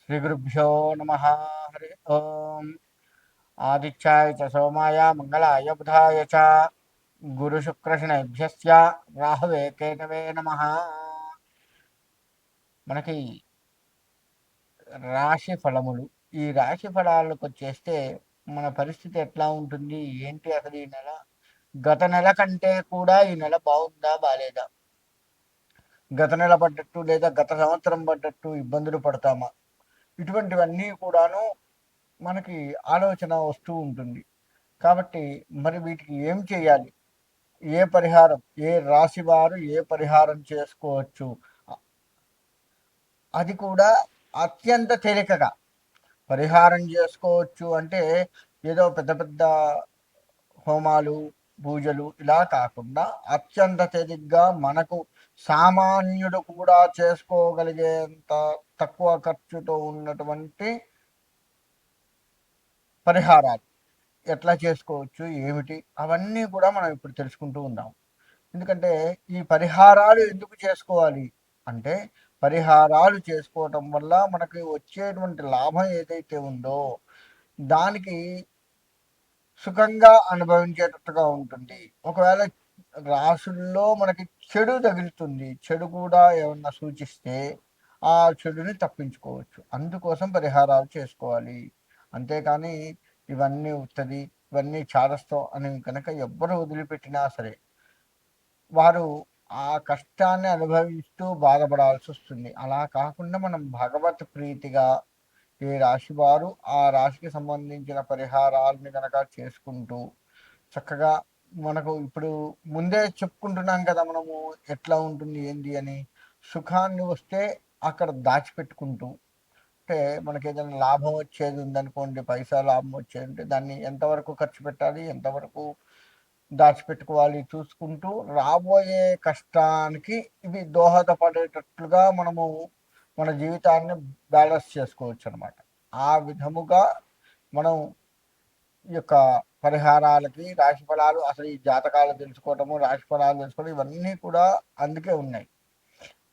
శ్రీగురుభ్యో నమ. హరి ఓం. ఆదిత్యాయ చ సోమాయ మంగళాయ బుధాయ చ గురుశుక్రశనైభ్యశ్చ రాహవే కేతవే నమ. మనకి రాశి ఫలములు, ఈ రాశి ఫలాలకు వచ్చేస్తే మన పరిస్థితి ఎట్లా ఉంటుంది ఏంటి, అసలు ఈ నెల గత నెల కంటే కూడా ఈ నెల బాగుందా బాలేదా, గత నెల పడ్డట్టు లేదా గత సంవత్సరం పడ్డట్టు ఇబ్బందులు పడతామా, ఇటువంటివన్నీ కూడాను మనకి ఆలోచన వస్తూ ఉంటుంది. కాబట్టి మరి వీటికి ఏం చేయాలి, ఏ పరిహారం, ఏ రాశి వారు ఏ పరిహారం చేసుకోవచ్చు, అది కూడా అత్యంత తేలికగా పరిహారం చేసుకోవచ్చు. అంటే ఏదో పెద్ద పెద్ద హోమాలు పూజలు ఇలా కాకుండా అత్యంత తేలిగ్గా మనకు సామాన్యుడు కూడా చేసుకోగలిగేంత తక్కువ ఖర్చుతో ఉన్నటువంటి పరిహారాలు ఎట్లా చేసుకోవచ్చు ఏమిటి, అవన్నీ కూడా మనం ఇప్పుడు తెలుసుకుంటూ ఉందాం. ఎందుకంటే ఈ పరిహారాలు ఎందుకు చేసుకోవాలి అంటే, పరిహారాలు చేసుకోవటం వల్ల మనకి వచ్చేటువంటి లాభం ఏదైతే ఉందో దానికి సుఖంగా అనుభవించేటట్టుగా ఉంటుంది. ఒకవేళ రాసుల్లో మనకి చెడు తగులుతుంది, చెడు కూడా ఏమన్నా సూచిస్తే ఆ చెడుని తప్పించుకోవచ్చు. అందుకోసం పరిహారాలు చేసుకోవాలి. అంతేకాని ఇవన్నీ ఉత్తది, ఇవన్నీ చాదస్తం అని కనుక ఎవ్వరు వదిలిపెట్టినా సరే వారు ఆ కష్టాన్ని అనుభవిస్తూ బాధపడాల్సి వస్తుంది. అలా కాకుండా మనం భగవత్ ప్రీతిగా ఏ రాశి వారు ఆ రాశికి సంబంధించిన పరిహారాలని కనుక చేసుకుంటూ చక్కగా, మనకు ఇప్పుడు ముందే చెప్పుకుంటున్నాం కదా మనము ఎట్లా ఉంటుంది ఏంది అని, సుఖాన్ని వస్తే అక్కడ దాచిపెట్టుకుంటూ, అంటే మనకి ఏదైనా లాభం వచ్చేది ఉందనుకోండి, పైసా లాభం వచ్చేది ఉంటే దాన్ని ఎంతవరకు ఖర్చు పెట్టాలి, ఎంతవరకు దాచిపెట్టుకోవాలి చూసుకుంటూ, రాబోయే కష్టానికి ఇవి దోహదపడేటట్లుగా మనము మన జీవితాన్ని బ్యాలెన్స్ చేసుకోవచ్చు అనమాట. ఆ విధముగా మనం ఈ యొక్క పరిహారాలకి, రాశి ఫలాలు, అసలు ఈ జాతకాలు తెలుసుకోవటము, రాశి ఫలాలు తెలుసుకోవడం, ఇవన్నీ కూడా అందుకే ఉన్నాయి.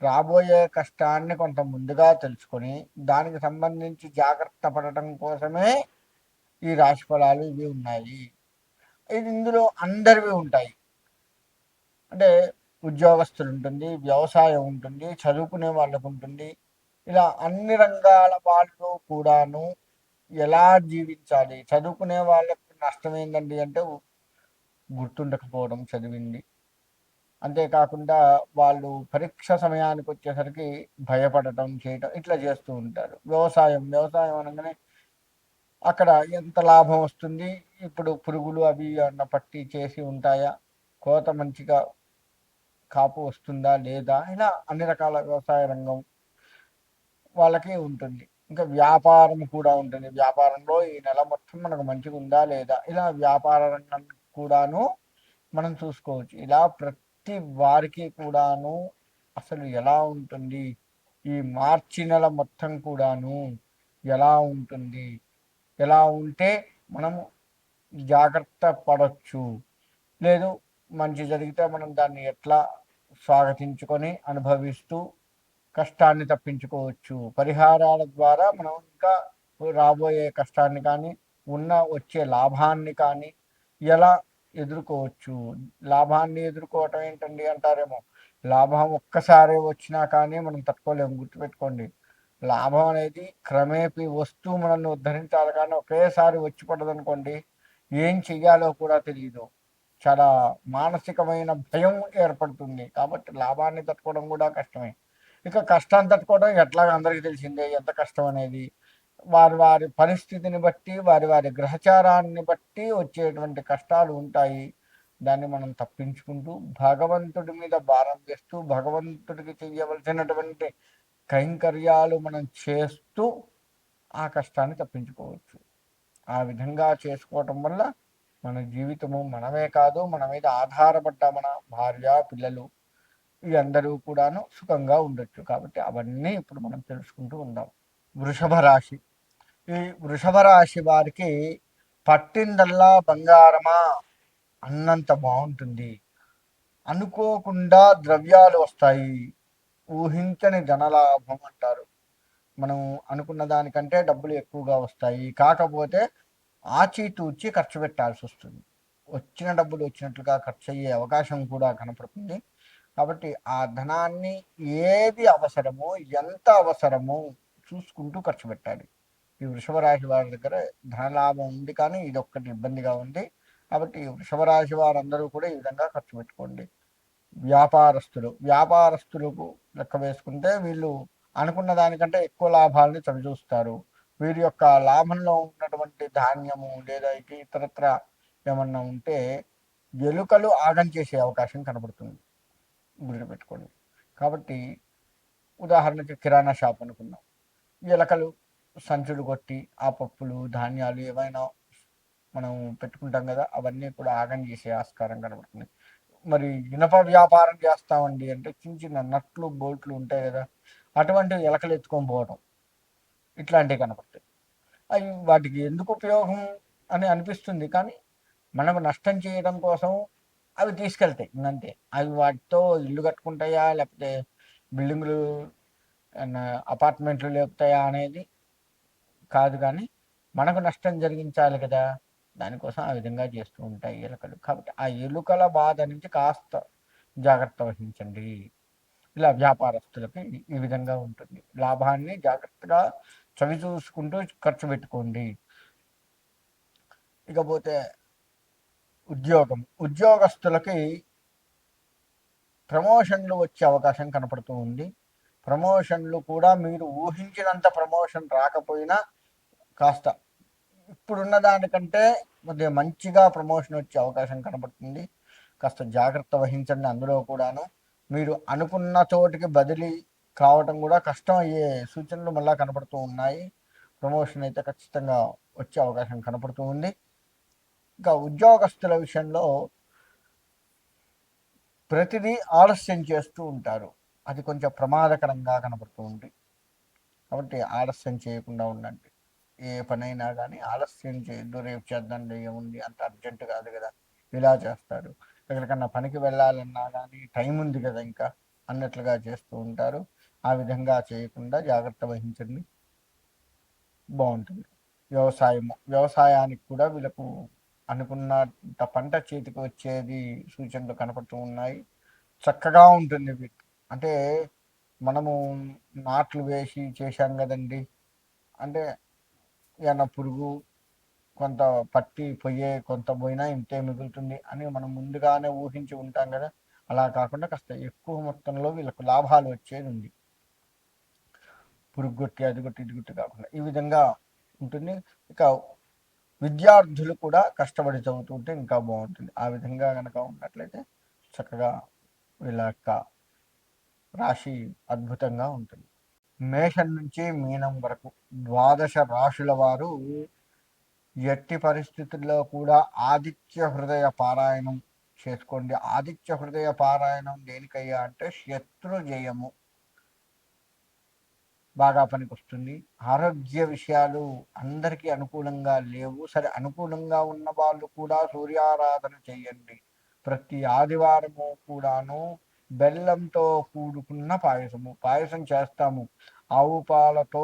రాబోయే కష్టాన్ని కొంత ముందుగా తెలుసుకొని దానికి సంబంధించి జాగ్రత్త పడటం కోసమే ఈ రాశి ఫలాలు ఇవి ఉన్నాయి. ఇది ఇందులో అందరివి ఉంటాయి. అంటే ఉద్యోగస్తులు ఉంటుంది, వ్యవసాయం ఉంటుంది, చదువుకునే వాళ్ళకు ఉంటుంది. ఇలా అన్ని రంగాల వాళ్ళు కూడాను ఎలా జీవించాలి, చదువుకునే వాళ్ళకి నష్టం ఏంటండి అంటే గుర్తుండకపోవడం చదివింది. అంతేకాకుండా వాళ్ళు పరీక్ష సమయానికి వచ్చేసరికి భయపడటం చేయటం ఇట్లా చేస్తూ ఉంటారు. వ్యవసాయం అనగానే అక్కడ ఎంత లాభం వస్తుంది, ఇప్పుడు పురుగులు అవి అన్న పట్టి చేసి ఉంటాయా, కోత మంచిగా కాపు వస్తుందా లేదా, ఇలా అన్ని రకాల వ్యవసాయ రంగం వాళ్ళకి ఉంటుంది. ఇంకా వ్యాపారం కూడా ఉంటుంది. వ్యాపారంలో ఈ నెల మొత్తం మనకు మంచిగా ఉందా లేదా, ఇలా వ్యాపార రంగం కూడాను మనం చూసుకోవచ్చు. ఇలా ప్రతి వారికి కూడాను అసలు ఎలా ఉంటుంది, ఈ మార్చి నెల మొత్తం కూడాను ఎలా ఉంటుంది, ఎలా ఉంటే మనము జాగ్రత్త పడవచ్చు, లేదు మంచి జరిగితే మనం దాన్ని ఎట్లా స్వాగతించుకొని అనుభవిస్తూ కష్టాన్ని తప్పించుకోవచ్చు. పరిహారాల ద్వారా మనం ఇంకా రాబోయే కష్టాన్ని కానీ, వచ్చే లాభాన్ని కానీ ఎలా ఎదుర్కోవచ్చు. లాభాన్ని ఎదుర్కోవటం ఏంటండి అంటారేమో, లాభం ఒక్కసారి వచ్చినా కానీ మనం తట్టుకోలేము. గుర్తుపెట్టుకోండి, లాభం అనేది క్రమేపీ వస్తూ మనల్ని ఉద్ధరించాలి, కానీ ఒకేసారి వచ్చి పడదనుకోండి ఏం చెయ్యాలో కూడా తెలియదు. చాలా మానసికమైన భయం ఏర్పడుతుంది. కాబట్టి లాభాన్ని తట్టుకోవడం కూడా కష్టమే. ఇక కష్టాన్ని తట్టుకోవడం ఎట్లాగ అందరికీ తెలిసిందే ఎంత కష్టం అనేది. వారి వారి పరిస్థితిని బట్టి, వారి వారి గ్రహచారాన్ని బట్టి వచ్చేటువంటి కష్టాలు ఉంటాయి. దాన్ని మనం తప్పించుకుంటూ భగవంతుడి మీద భారం వేస్తూ భగవంతుడికి చెయ్యవలసినటువంటి కైంకర్యాలు మనం చేస్తూ ఆ కష్టాన్ని తప్పించుకోవచ్చు. ఆ విధంగా చేసుకోవటం వల్ల మన జీవితము, మనమే కాదు మన మీద ఆధారపడ్డ మన భార్య పిల్లలు వీళ్ళందరూ కూడాను సుఖంగా ఉండొచ్చు. కాబట్టి అవన్నీ ఇప్పుడు మనం తెలుసుకుంటూ ఉందాం. వృషభ రాశి. ఈ వృషభ రాశి వారికి పట్టిందల్లా బంగారమా అన్నంత బాగుంటుంది. అనుకోకుండా ద్రవ్యాలు వస్తాయి, ఊహించని ధనలాభం అంటారు. మనం అనుకున్న దానికంటే డబ్బులు ఎక్కువగా వస్తాయి. కాకపోతే ఆచితూచి ఖర్చు పెట్టాల్సి వస్తుంది. వచ్చిన డబ్బులు వచ్చినట్లుగా ఖర్చు అయ్యే అవకాశం కూడా కనపడుతుంది. కాబట్టి ఆ ధనాన్ని ఏది అవసరమో, ఎంత అవసరమో చూసుకుంటూ ఖర్చు పెట్టాలి. ఈ వృషభ రాశి వారి దగ్గర ధనలాభం ఉంది, కానీ ఇదొక్కటి ఇబ్బందిగా ఉంది. కాబట్టి వృషభ రాశి వారందరూ కూడా ఈ విధంగా ఖర్చు పెట్టుకోండి. వ్యాపారస్తులకు లెక్క వేసుకుంటే వీళ్ళు అనుకున్న దానికంటే ఎక్కువ లాభాలని చవిచూస్తారు. వీరి యొక్క లాభంలో ఉన్నటువంటి ధాన్యము లేదా ఇతరత్ర ఏమన్నా ఉంటే ఎలుకలు ఆగం చేసే అవకాశం కనబడుతుంది, గుర్తుపెట్టుకోండి. కాబట్టి ఉదాహరణకి కిరాణా షాప్ అనుకున్నాం, ఎలకలు సంచులు కొట్టి ఆ పప్పులు ధాన్యాలు ఏవైనా మనం పెట్టుకుంటాం కదా, అవన్నీ కూడా ఆగం చేసే ఆస్కారం కనబడుతుంది. మరి ఇనప వ్యాపారం చేస్తామండి అంటే చిన్న చిన్న నట్లు బోల్ట్లు ఉంటాయి కదా, అటువంటి ఎలకలు ఎత్తుకొని పోవడం ఇట్లాంటివి కనపడతాయి. అవి వాటికి ఎందుకు ఉపయోగం అని అనిపిస్తుంది, కానీ మనకు నష్టం చేయడం కోసం అవి తీసుకెళ్తాయి ఇంకంతే. అవి వాటితో ఇల్లు కట్టుకుంటాయా లేకపోతే బిల్డింగులు అపార్ట్మెంట్లు లేపుతాయా అనేది కాదు, కానీ మనకు నష్టం జరిగించాలి కదా, దానికోసం ఆ విధంగా చేస్తూ ఉంటాయి ఎలుకలు. కాబట్టి ఆ ఎలుకల బాధ నుంచి కాస్త జాగ్రత్త వహించండి. ఇలా వ్యాపారస్తులకి ఈ విధంగా ఉంటుంది. లాభాన్ని జాగ్రత్తగా చవి చూసుకుంటూ ఖర్చు పెట్టుకోండి. ఇకపోతే ఉద్యోగస్తులకి ప్రమోషన్లు వచ్చే అవకాశం కనపడుతూ ఉంది. ప్రమోషన్లు కూడా మీరు ఊహించినంత ప్రమోషన్ రాకపోయినా కాస్త ఇప్పుడున్న దానికంటే కొద్దిగా మంచిగా ప్రమోషన్ వచ్చే అవకాశం కనబడుతుంది. కాస్త జాగ్రత్త వహించండి. అందులో కూడాను మీరు అనుకున్న చోటికి బదిలీ కావటం కూడా కష్టం అయ్యే సూచనలు మళ్ళా కనపడుతూ ఉన్నాయి. ప్రమోషన్ అయితే ఖచ్చితంగా వచ్చే అవకాశం కనపడుతూ ఉంది. ఇంకా ఉద్యోగస్తుల విషయంలో ప్రతిదీ ఆలస్యం చేస్తూ ఉంటారు, అది కొంచెం ప్రమాదకరంగా కనపడుతూ ఉంది. కాబట్టి ఆలస్యం చేయకుండా ఉండండి. ఏ పనైనా కానీ ఆలస్యం చేయొద్దు. రేపు చేద్దాంలే, ఏముంది అంత అర్జెంటు కాదు కదా, ఇలా చేస్తారు. ఎక్కడికన్నా పనికి వెళ్ళాలన్నా కానీ టైం ఉంది కదా ఇంకా అన్నట్లుగా చేస్తూ ఉంటారు. ఆ విధంగా చేయకుండా జాగ్రత్త వహించండి, బాగుంటుంది. వ్యవసాయానికి కూడా వీళ్ళకు అనుకున్న పంట చేతికి వచ్చేది సూచనలు కనపడుతూ ఉన్నాయి. చక్కగా ఉంటుంది. అంటే మనము నాట్లు వేసి చేశాం కదండి, అంటే ఏమన్నా పురుగు కొంత పట్టి కొంత పోయినా ఇంతే మిగులుతుంది అని మనం ముందుగానే ఊహించి ఉంటాం కదా, అలా కాకుండా కాస్త ఎక్కువ మొత్తంలో వీళ్ళకు లాభాలు వచ్చేది ఉంది. పురుగు కొట్టి అది కొట్టి ఇది కొట్టి కాకుండా ఈ విధంగా ఉంటుంది. ఇక విద్యార్థులు కూడా కష్టపడి చదువుతుంటే ఇంకా బాగుంటుంది. ఆ విధంగా కనుక ఉన్నట్లయితే చక్కగా వీళ్ళ యొక్క రాశి అద్భుతంగా ఉంటుంది. మేషం నుంచి మీనం వరకు ద్వాదశ రాశుల వారు ఎట్టి పరిస్థితుల్లో కూడా ఆదిత్య హృదయ పారాయణం చేసుకోండి. ఆదిత్య హృదయ పారాయణం దేనికయ్యా అంటే శత్రు జయము బాగా పనికొస్తుంది. ఆరోగ్య విషయాలు అందరికీ అనుకూలంగా లేవు, సరే అనుకూలంగా ఉన్న వాళ్ళు కూడా సూర్యారాధన చేయండి. ప్రతి ఆదివారము కూడాను బెల్లంతో కూడుకున్న పాయసం చేస్తాము. ఆవు పాలతో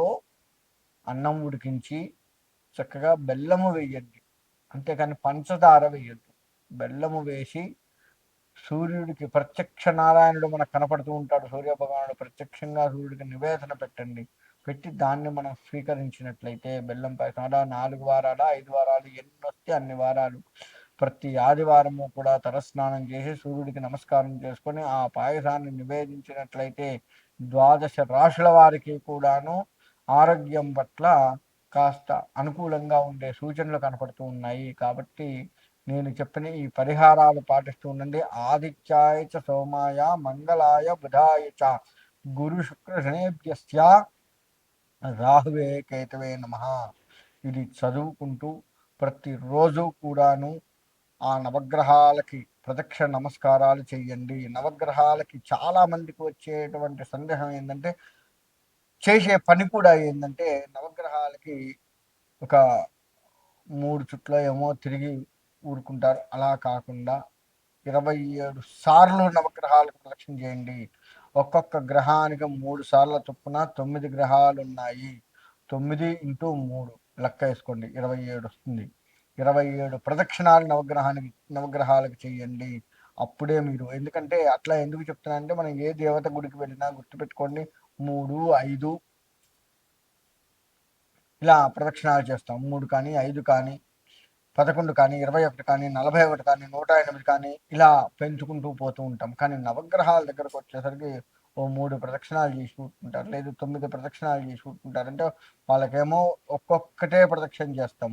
అన్నం ఉడికించి చక్కగా బెల్లము వేయండి, అంతేకాని పంచదార వేయద్దు. బెల్లము వేసి సూర్యుడికి ప్రత్యక్ష నారాయణుడు మనకు కనపడుతూ ఉంటాడు, సూర్య భగవానుడు ప్రత్యక్షంగా సూర్యుడికి నివేదన పెట్టండి. పెట్టి దాన్ని మనం స్వీకరించినట్లయితే బెల్లం పాయసం అలా 4 వారాలు 5 వారాలు ఎన్ని వస్తే అన్ని వారాలు ప్రతి ఆదివారము కూడా తలస్నానం చేసి సూర్యుడికి నమస్కారం చేసుకొని ఆ పాయసాన్ని నివేదించినట్లయితే ద్వాదశ రాశుల వారికి కూడాను ఆరోగ్యం పట్ల కాస్త అనుకూలంగా ఉండే సూచనలు కనపడుతూ ఉన్నాయి. కాబట్టి నేను చెప్పిన ఈ పరిహారాలు పాటిస్తూ ఉండండి. ఆదిత్యాయ చ సోమాయ మంగళాయ బుధాయ చ గురు శుక్ర శనేభ్యశ్చ రాహువే కేతవే నమః. ఇది చదువుకుంటూ ప్రతిరోజు కూడాను ఆ నవగ్రహాలకి ప్రదక్షిణ నమస్కారాలు చెయ్యండి. నవగ్రహాలకి చాలా మందికి వచ్చేటువంటి సందేహం ఏంటంటే, చేసే పని కూడా ఏంటంటే నవగ్రహాలకి ఒక 3 చుట్ల ఏమో తిరిగి ఊరుకుంటారు. అలా కాకుండా 27 సార్లు నవగ్రహాలకు ప్రదక్షిణ చేయండి. ఒక్కొక్క గ్రహానికి 3 సార్ల చొప్పున 9 గ్రహాలు ఉన్నాయి. 9 ఇంటూ 3 లెక్క వేసుకోండి, 27 వస్తుంది. 27 ప్రదక్షిణాలు నవగ్రహాలకు చేయండి. అప్పుడే మీరు, ఎందుకంటే అట్లా ఎందుకు చెప్తున్నానంటే, మనం ఏ దేవత గుడికి వెళ్ళినా గుర్తుపెట్టుకోండి, 3, 5 ఇలా ప్రదక్షిణాలు చేస్తాం. 3 కానీ, 5 కానీ, 11 కానీ, 21 కానీ, 41 కానీ, 108 కానీ, ఇలా పెంచుకుంటూ పోతూ ఉంటాం. కానీ నవగ్రహాల దగ్గరకు వచ్చేసరికి ఓ 3 ప్రదక్షిణాలు చేసి కూర్చుంటారు, లేదు 9 ప్రదక్షిణాలు చేసి కూర్చుంటారు. అంటే వాళ్ళకేమో ఒక్కొక్కటే ప్రదక్షిణ చేస్తాం.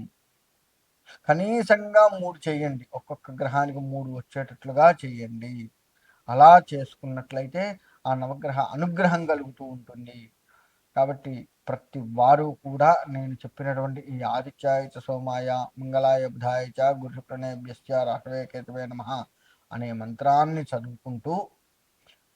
కనీసంగా 3 చేయండి, ఒక్కొక్క గ్రహానికి 3 వచ్చేటట్లుగా చేయండి. అలా చేసుకున్నట్లయితే ఆ నవగ్రహ అనుగ్రహం కలుగుతూ ఉంటుంది. కాబట్టి ప్రతి వారు కూడా నేను చెప్పినటువంటి ఈ ఆదిత్యాయ చ సోమాయ మంగళాయ బుధాయ చ గురు శుక్రనేభ్యశ్చ రాహవే కేతవే నమః అనే మంత్రాన్ని చదువుకుంటూ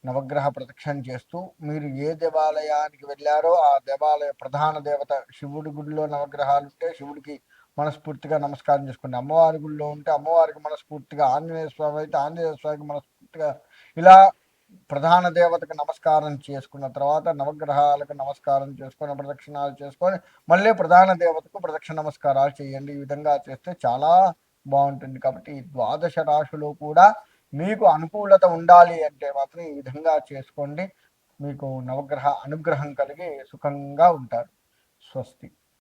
నవగ్రహ ప్రదక్షిణ చేస్తూ, మీరు ఏ దేవాలయానికి వెళ్ళారో ఆ దేవాలయ ప్రధాన దేవత, శివుడి గుడిలో నవగ్రహాలు ఉంటే శివుడికి మనస్ఫూర్తిగా నమస్కారం చేసుకోండి. అమ్మవారి గుడిలో ఉంటే అమ్మవారికి మనస్ఫూర్తిగా, ఆంజనేయ స్వామి అయితే ఆంజనేయ స్వామికి మనస్ఫూర్తిగా, ఇలా ప్రధాన దేవతకు నమస్కారం చేసుకున్న తర్వాత నవగ్రహాలకు నమస్కారం చేసుకొని ప్రదక్షిణాలు చేసుకొని మళ్ళీ ప్రధాన దేవతకు ప్రదక్షిణ నమస్కారాలు చేయండి. ఈ విధంగా చేస్తే చాలా బాగుంటుంది. కాబట్టి ఈ ద్వాదశ రాశులు కూడా మీకు అనుకూలత ఉండాలి అంటే మాత్రం ఈ విధంగా చేసుకోండి. మీకు నవగ్రహ అనుగ్రహం కలిగి సుఖంగా ఉంటారు. స్వస్తి.